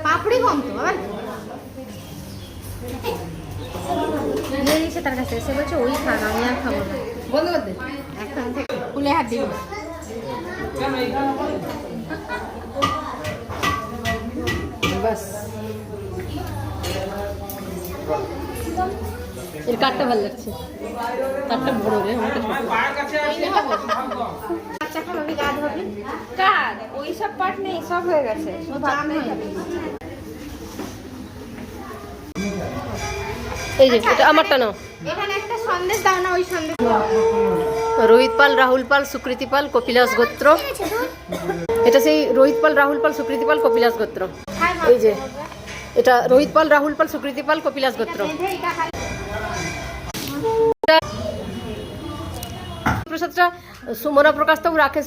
পাপড়ি কম তো আবার নিয়ে নিচ্ছে তার কাছে এসে বলছে ওই খান আমি আর খাবো না বন্ধ করতে এখন থেকে খুলে হাত দিব বাস এর কাঠটা ভালো লাগছে কাঠটা বড় রে আমাকে আচ্ছা খাবি গা ধোবি কার ওই সব পার্ট নেই সব হয়ে গেছে এই যে এটা আমারটা নাও এখানে একটা সন্দেশ দাও না ওই সন্দেশ রোহিত পাল রাহুল পাল সুকৃতি পাল কপিলাস গোত্র এটা সেই রোহিত পাল রাহুল পাল সুকৃতি পাল কপিলাস গোত্র এই যে এটা রোহিত পাল রাহুল পাল সুকৃতি পাল কপিলাস গোত্র প্রসাদটা সুমনা প্রকাশ তো রাকেশ